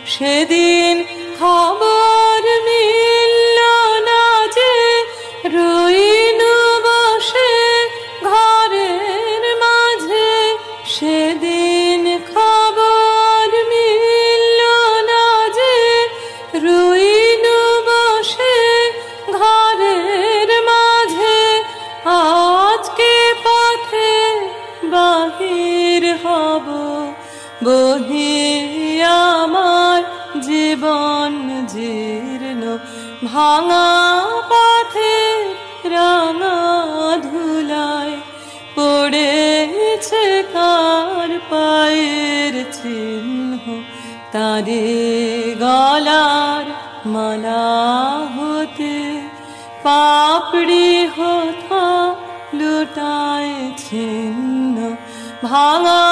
সেদিন খবর মিলল না যে রইনু বসে ঘরের মাঝে। সেদিন খবর মিলল না যে রইনু বসে ঘরের মাঝে। আজকে পথে বাহির হব বহি আমার জীবন জীর্ণ ভাঙা পথে রাঙা ধুলায় পড়েছে কার পায়ের চিহ্ন। তারে গলার মালা হতে পাপড়ি হতা লুটায় ছিন্ন ভাঙা